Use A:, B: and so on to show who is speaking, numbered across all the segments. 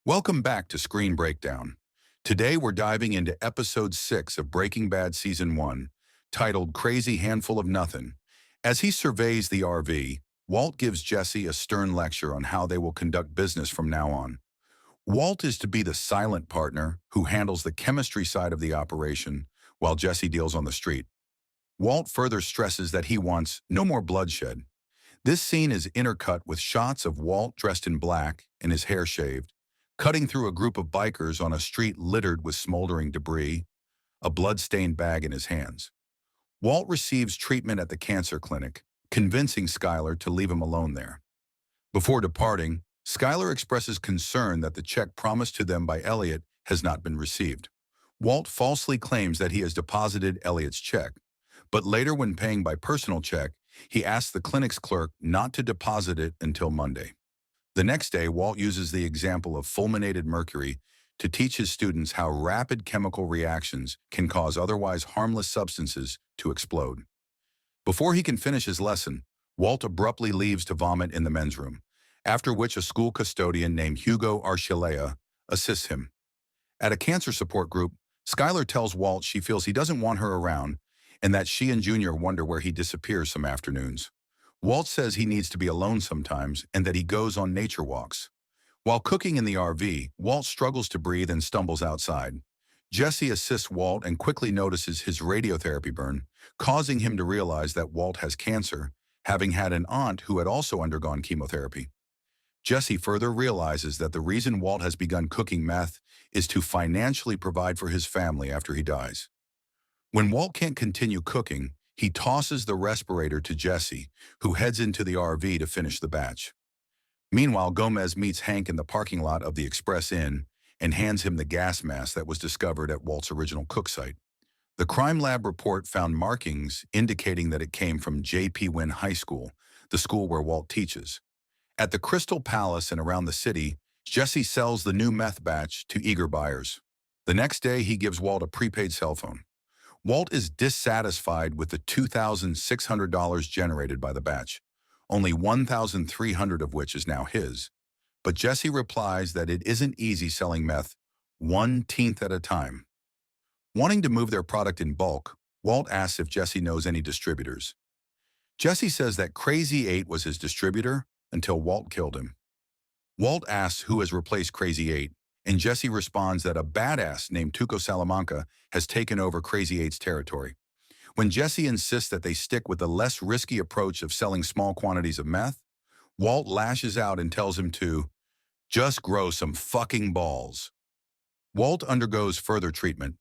A: Welcome back to Screen Breakdown. Today we're diving into episode 6 of Breaking Bad Season 1, titled Crazy Handful of Nothin'. As he surveys the RV, Walt gives Jesse a stern lecture on how they will conduct business from now on. Walt is to be the silent partner who handles the chemistry side of the operation, while Jesse deals on the street. Walt further stresses that he wants no more bloodshed. This scene is intercut with shots of Walt dressed in black and his hair shaved, cutting through a group of bikers on a street littered with smoldering debris, a blood-stained bag in his hands. Walt receives treatment at the cancer clinic, convincing Skyler to leave him alone there. Before departing, Skyler expresses concern that the check promised to them by Elliot has not been received. Walt falsely claims that he has deposited Elliot's check, but later when paying by personal check, he asks the clinic's clerk not to deposit it until Monday. The next day, Walt uses the example of fulminated mercury to teach his students how rapid chemical reactions can cause otherwise harmless substances to explode. Before he can finish his lesson, Walt abruptly leaves to vomit in the men's room, after which a school custodian named Hugo Archuleta assists him. At a cancer support group, Skyler tells Walt she feels he doesn't want her around and that she and Junior wonder where he disappears some afternoons. Walt says he needs to be alone sometimes and that he goes on nature walks. While cooking in the RV, Walt struggles to breathe and stumbles outside. Jesse assists Walt and quickly notices his radiotherapy burn, causing him to realize that Walt has cancer, having had an aunt who had also undergone chemotherapy. Jesse further realizes that the reason Walt has begun cooking meth is to financially provide for his family after he dies. When Walt can't continue cooking, he tosses the respirator to Jesse, who heads into the RV to finish the batch. Meanwhile, Gomez meets Hank in the parking lot of the Express Inn and hands him the gas mask that was discovered at Walt's original cook site. The crime lab report found markings indicating that it came from J.P. Wynn High School, the school where Walt teaches. At the Crystal Palace and around the city, Jesse sells the new meth batch to eager buyers. The next day, he gives Walt a prepaid cell phone. Walt is dissatisfied with the $2,600 generated by the batch, only $1,300 of which is now his. But Jesse replies that it isn't easy selling meth 1/10 at a time. Wanting to move their product in bulk, Walt asks if Jesse knows any distributors. Jesse says that Crazy 8 was his distributor until Walt killed him. Walt asks who has replaced Crazy 8, and Jesse responds that a badass named Tuco Salamanca has taken over Crazy 8's territory. When Jesse insists that they stick with the less risky approach of selling small quantities of meth, Walt lashes out and tells him to just grow some fucking balls. Walt undergoes further treatment,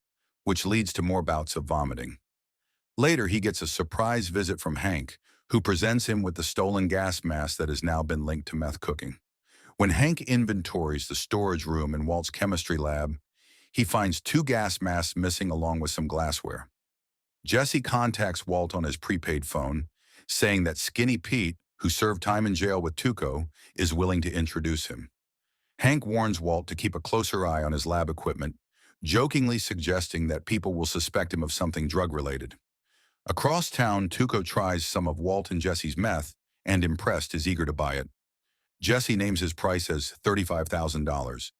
A: which leads to more bouts of vomiting. Later, he gets a surprise visit from Hank, who presents him with the stolen gas mask that has now been linked to meth cooking. When Hank inventories the storage room in Walt's chemistry lab, he finds 2 gas masks missing along with some glassware. Jesse contacts Walt on his prepaid phone, saying that Skinny Pete, who served time in jail with Tuco, is willing to introduce him. Hank warns Walt to keep a closer eye on his lab equipment, jokingly suggesting that people will suspect him of something drug-related. Across town, Tuco tries some of Walt and Jesse's meth, and impressed is eager to buy it. Jesse names his price as $35,000,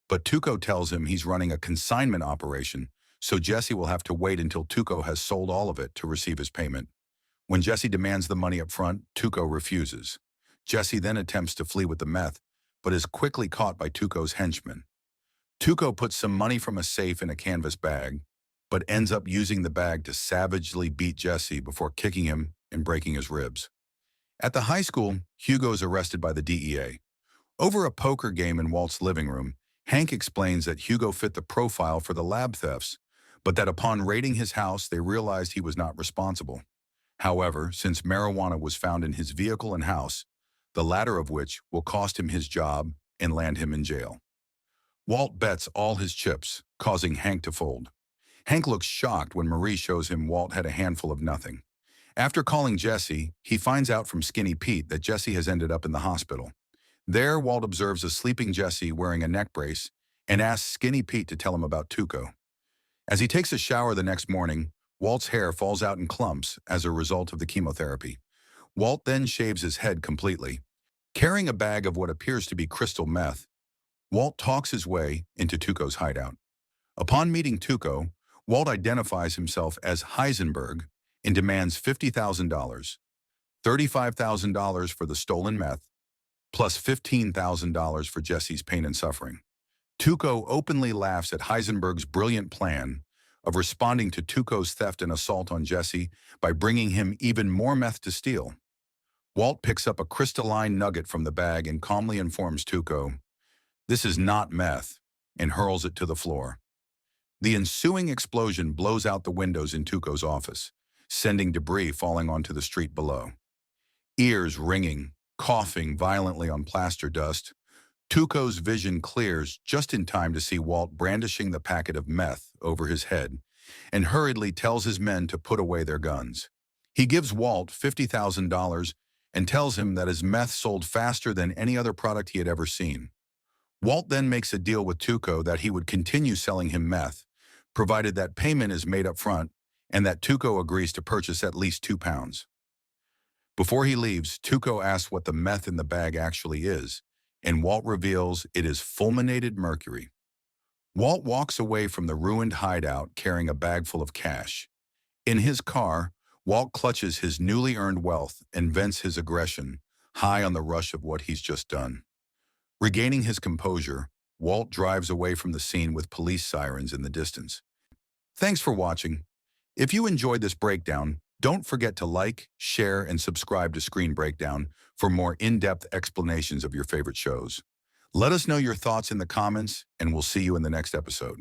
A: but Tuco tells him he's running a consignment operation, so Jesse will have to wait until Tuco has sold all of it to receive his payment. When Jesse demands the money up front, Tuco refuses. Jesse then attempts to flee with the meth, but is quickly caught by Tuco's henchmen. Tuco puts some money from a safe in a canvas bag, but ends up using the bag to savagely beat Jesse before kicking him and breaking his ribs. At the high school, Hugo is arrested by the DEA. Over a poker game in Walt's living room, Hank explains that Hugo fit the profile for the lab thefts, but that upon raiding his house, they realized he was not responsible. However, since marijuana was found in his vehicle and house, the latter of which will cost him his job and land him in jail. Walt bets all his chips, causing Hank to fold. Hank looks shocked when Marie shows him Walt had a handful of nothing. After calling Jesse, he finds out from Skinny Pete that Jesse has ended up in the hospital. There, Walt observes a sleeping Jesse wearing a neck brace and asks Skinny Pete to tell him about Tuco. As he takes a shower the next morning, Walt's hair falls out in clumps as a result of the chemotherapy. Walt then shaves his head completely. Carrying a bag of what appears to be crystal meth, Walt talks his way into Tuco's hideout. Upon meeting Tuco, Walt identifies himself as Heisenberg and demands $50,000, $35,000 for the stolen meth, plus $15,000 for Jesse's pain and suffering. Tuco openly laughs at Heisenberg's brilliant plan of responding to Tuco's theft and assault on Jesse by bringing him even more meth to steal. Walt picks up a crystalline nugget from the bag and calmly informs Tuco, "This is not meth," and hurls it to the floor. The ensuing explosion blows out the windows in Tuco's office, sending debris falling onto the street below. Ears ringing, coughing violently on plaster dust, Tuco's vision clears just in time to see Walt brandishing the packet of meth over his head and hurriedly tells his men to put away their guns. He gives Walt $50,000 and tells him that his meth sold faster than any other product he had ever seen. Walt then makes a deal with Tuco that he would continue selling him meth, provided that payment is made up front and that Tuco agrees to purchase at least 2 pounds. Before he leaves, Tuco asks what the meth in the bag actually is, and Walt reveals it is fulminated mercury. Walt walks away from the ruined hideout carrying a bag full of cash. In his car, Walt clutches his newly earned wealth and vents his aggression, high on the rush of what he's just done. Regaining his composure, Walt drives away from the scene with police sirens in the distance. Thanks for watching. If you enjoyed this breakdown, don't forget to like, share, and subscribe to Screen Breakdown for more in-depth explanations of your favorite shows. Let us know your thoughts in the comments, and we'll see you in the next episode.